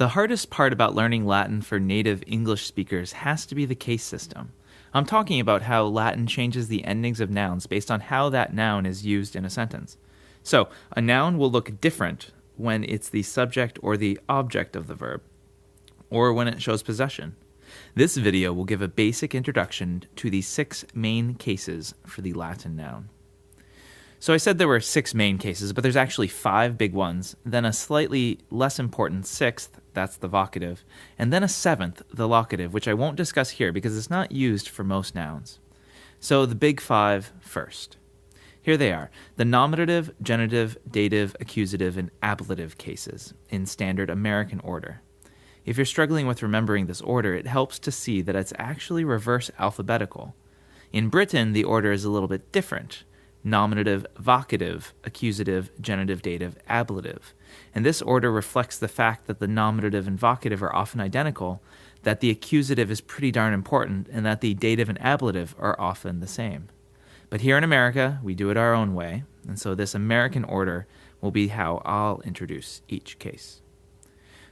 The hardest part about learning Latin for native English speakers has to be the case system. I'm talking about how Latin changes the endings of nouns based on how that noun is used in a sentence. So, a noun will look different when it's the subject or the object of the verb, or when it shows possession. This video will give a basic introduction to the 6 main cases for the Latin noun. So I said there were 6 main cases, but there's actually 5 big ones, then a slightly less important 6th, that's the vocative, and then a 7th, the locative, which I won't discuss here because it's not used for most nouns. So the big 5 first. Here they are, the nominative, genitive, dative, accusative, and ablative cases in standard American order. If you're struggling with remembering this order, it helps to see that it's actually reverse alphabetical. In Britain, the order is a little bit different. Nominative, vocative, accusative, genitive, dative, ablative. And this order reflects the fact that the nominative and vocative are often identical, that the accusative is pretty darn important, and that the dative and ablative are often the same. But here in America, we do it our own way, and so this American order will be how I'll introduce each case.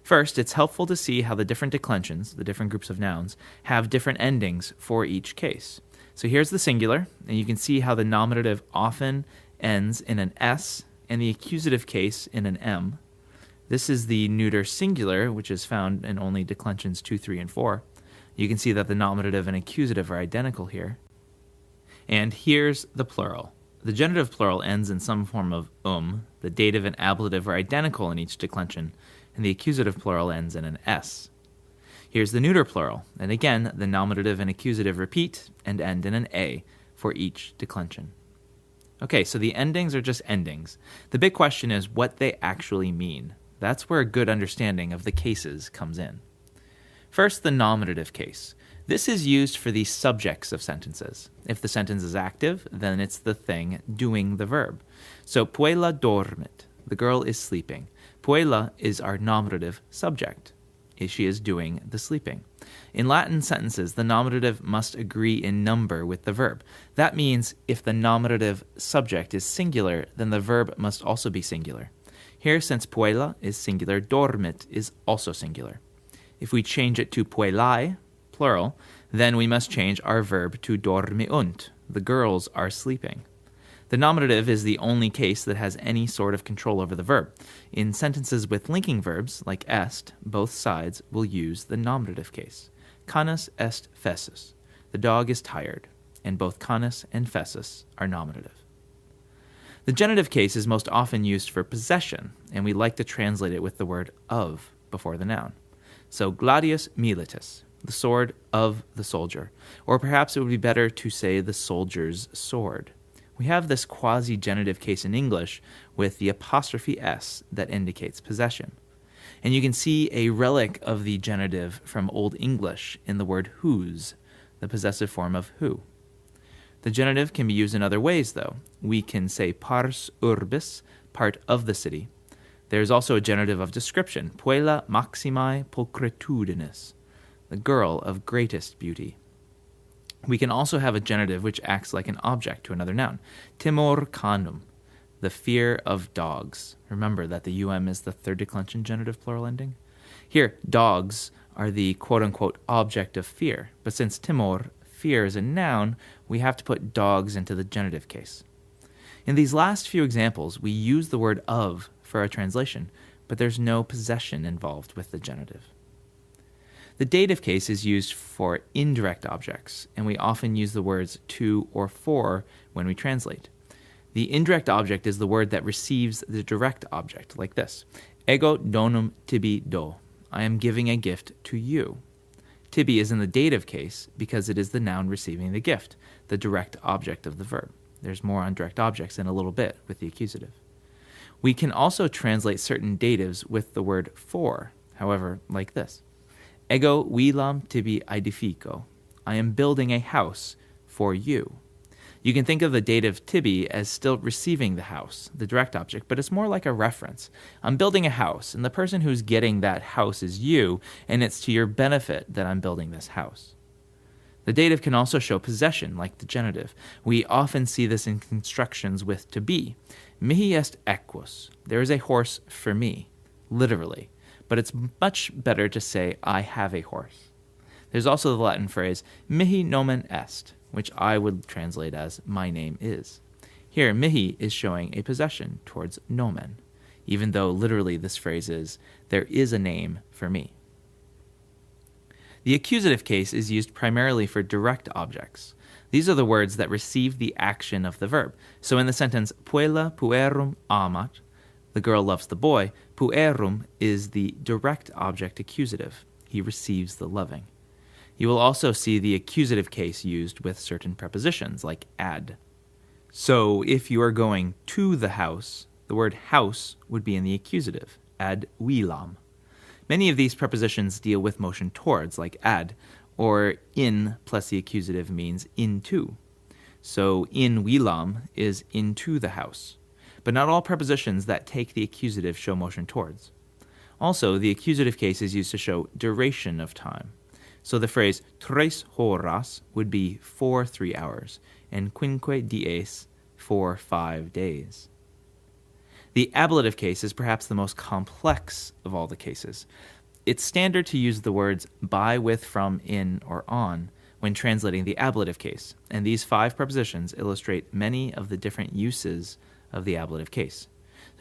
First, it's helpful to see how the different declensions, the different groups of nouns, have different endings for each case. So here's the singular, and you can see how the nominative often ends in an S and the accusative case in an M. This is the neuter singular, which is found in only declensions 2, 3, and 4. You can see that the nominative and accusative are identical here. And here's the plural. The genitive plural ends in some form of The dative and ablative are identical in each declension, and the accusative plural ends in an S. Here's the neuter plural, and again, the nominative and accusative repeat and end in an A for each declension. Okay, so the endings are just endings. The big question is what they actually mean. That's where a good understanding of the cases comes in. First, the nominative case. This is used for the subjects of sentences. If the sentence is active, then it's the thing doing the verb. So, puella dormit, the girl is sleeping. Puella is our nominative subject. She is doing the sleeping. In Latin sentences, the nominative must agree in number with the verb. That means if the nominative subject is singular, then the verb must also be singular. Here, since puella is singular, dormit is also singular. If we change it to puellae, plural, then we must change our verb to dormiunt. The girls are sleeping. The nominative is the only case that has any sort of control over the verb. In sentences with linking verbs, like est, both sides will use the nominative case. Canis est fessus. The dog is tired, and both canis and fessus are nominative. The genitive case is most often used for possession, and we like to translate it with the word of before the noun. So gladius militis, the sword of the soldier, or perhaps it would be better to say the soldier's sword. We have this quasi-genitive case in English with the apostrophe S that indicates possession. And you can see a relic of the genitive from Old English in the word whose, the possessive form of who. The genitive can be used in other ways, though. We can say pars urbis, part of the city. There's also a genitive of description, puella maximae pulchritudinis, the girl of greatest beauty. We can also have a genitive which acts like an object to another noun. Timor canum, the fear of dogs. Remember that the um is the third declension genitive plural ending. Here, dogs are the quote-unquote object of fear. But since timor, fear, is a noun, we have to put dogs into the genitive case. In these last few examples, we use the word of for our translation, but there's no possession involved with the genitive. The dative case is used for indirect objects, and we often use the words to or for when we translate. The indirect object is the word that receives the direct object, like this. Ego donum tibi do. I am giving a gift to you. Tibi is in the dative case because it is the noun receiving the gift, the direct object of the verb. There's more on direct objects in a little bit with the accusative. We can also translate certain datives with the word for, however, like this. Ego vilam tibi edifico. I am building a house for you. You can think of the dative tibi as still receiving the house, the direct object, but it's more like a reference. I'm building a house, and the person who's getting that house is you, and it's to your benefit that I'm building this house. The dative can also show possession, like the genitive. We often see this in constructions with to be. Mihi est equus. There is a horse for me, literally. but it's much better to say I have a horse. There's also the Latin phrase mihi nomen est, which I would translate as my name is. Here, mihi is showing a possession towards nomen, even though literally this phrase is there is a name for me. The accusative case is used primarily for direct objects. These are the words that receive the action of the verb. So in the sentence, puella puerum amat, the girl loves the boy, puerum is the direct object accusative. He receives the loving. You will also see the accusative case used with certain prepositions, like ad. So if you are going to the house, the word house would be in the accusative, ad vilam. Many of these prepositions deal with motion towards, like ad, or in plus the accusative means into. So in vilam is into the house. But not all prepositions that take the accusative show motion towards. Also, the accusative case is used to show duration of time. So the phrase tres horas would be for 3 hours, and quinque dies for 5 days. The ablative case is perhaps the most complex of all the cases. It's standard to use the words by, with, from, in, or on when translating the ablative case, and these 5 prepositions illustrate many of the different uses of the ablative case.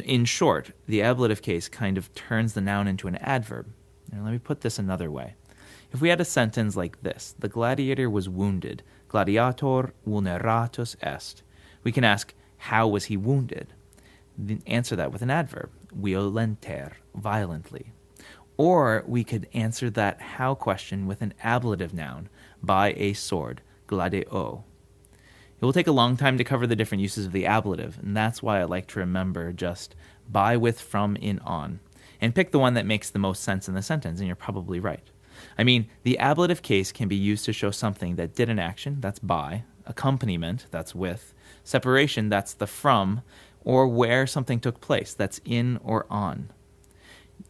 In short, the ablative case kind of turns the noun into an adverb. Now, let me put this another way. If we had a sentence like this, the gladiator was wounded, gladiator vulneratus est, we can ask, how was he wounded? Answer that with an adverb, violenter, violently. Or we could answer that how question with an ablative noun, by a sword, gladeo. It will take a long time to cover the different uses of the ablative, and that's why I like to remember just by, with, from, in, on, and pick the one that makes the most sense in the sentence, and you're probably right. I mean, the ablative case can be used to show something that did an action, that's by, accompaniment, that's with, separation, that's the from, or where something took place, that's in or on.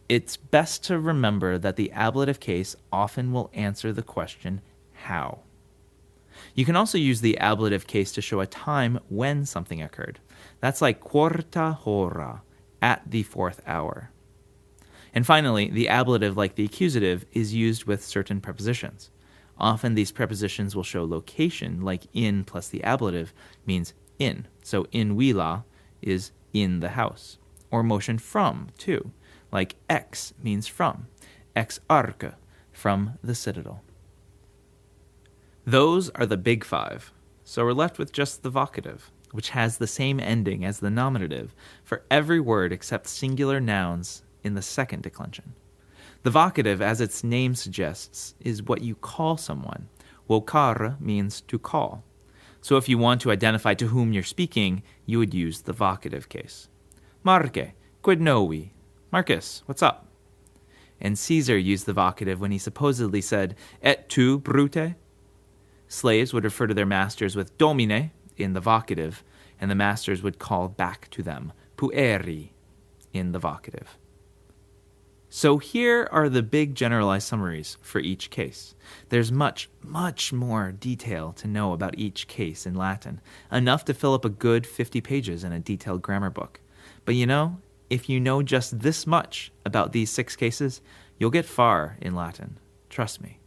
It's best to remember that the ablative case often will answer the question, how? You can also use the ablative case to show a time when something occurred. That's like quarta hora, at the 4th hour. And finally, the ablative, like the accusative, is used with certain prepositions. Often these prepositions will show location, like in plus the ablative means in. So in villa is in the house. Or motion from, too, like ex means from. Ex arca, from the citadel. Those are the big 5. So we're left with just the vocative, which has the same ending as the nominative for every word except singular nouns in the second declension. The vocative, as its name suggests, is what you call someone. Vocare means to call. So if you want to identify to whom you're speaking, you would use the vocative case. Marque, quid novi? Marcus, what's up? And Caesar used the vocative when he supposedly said, et tu, brute? Slaves would refer to their masters with domine in the vocative, and the masters would call back to them, pueri, in the vocative. So here are the big generalized summaries for each case. There's much, much more detail to know about each case in Latin, enough to fill up a good 50 pages in a detailed grammar book. But if you know just this much about these 6 cases, you'll get far in Latin. Trust me.